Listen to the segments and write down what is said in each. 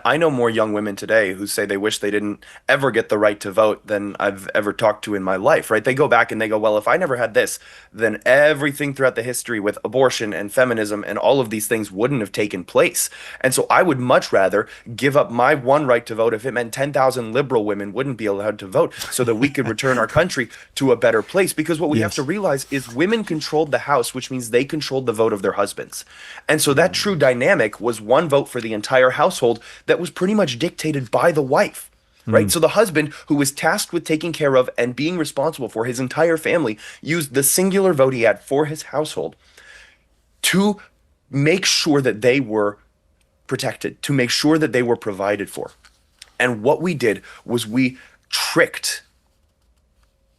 I know more young women today who say they wish they didn't ever get the right to vote than I've ever talked to in my life, right? They go back and they go, well, if I never had this, then everything throughout the history with abortion and feminism and all of these things wouldn't have taken place. And so I would much rather give up my one right to vote if it meant 10,000 liberal women wouldn't be allowed to vote so that we could return our country to a better place. Because what we have to Yes. realize is women controlled the House, which means they controlled the vote of their husbands. And so that true dynamic was one vote for the entire household that was pretty much dictated by the wife. Right. Mm. So the husband, who was tasked with taking care of and being responsible for his entire family, used the singular vote he had for his household to make sure that they were protected, to make sure that they were provided for. And what we did was we tricked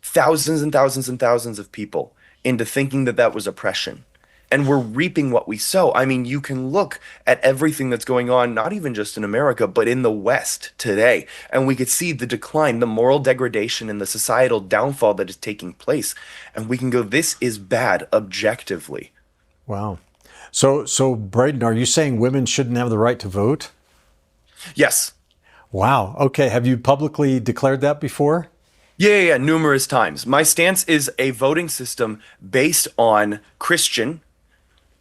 thousands and thousands and thousands of people into thinking that that was oppression. And we're reaping what we sow. I mean, you can look at everything that's going on, not even just in America, but in the West today. And we could see the decline, the moral degradation, and the societal downfall that is taking place. And we can go, this is bad objectively. Wow. So Braeden, are you saying women shouldn't have the right to vote? Yes. Wow. Okay. Have you publicly declared that before? Yeah, numerous times. My stance is a voting system based on Christian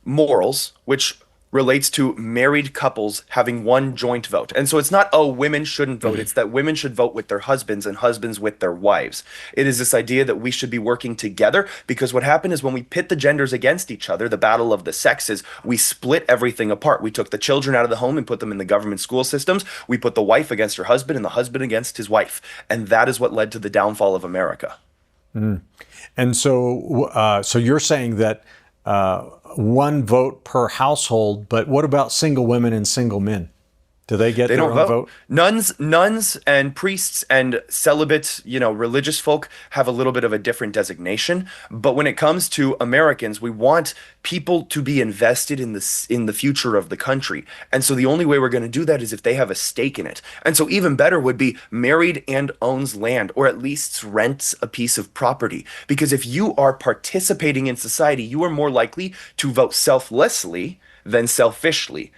morals, which relates to married couples having one joint vote. And so it's not, oh, women shouldn't vote. It's that women should vote with their husbands and husbands with their wives. It is this idea that we should be working together, because what happened is when we pit the genders against each other, the battle of the sexes, we split everything apart. We took the children out of the home and put them in the government school systems. We put the wife against her husband and the husband against his wife. And that is what led to the downfall of America. Mm. And so you're saying that one vote per household, but what about single women and single men? Do they get They their don't own vote. vote? Nuns and priests and celibate, religious folk have a little bit of a different designation. But when it comes to Americans, we want people to be invested in the future of the country. And so the only way we're going to do that is if they have a stake in it. And so even better would be married and owns land, or at least rents a piece of property. Because if you are participating in society, you are more likely to vote selflessly than selfishly.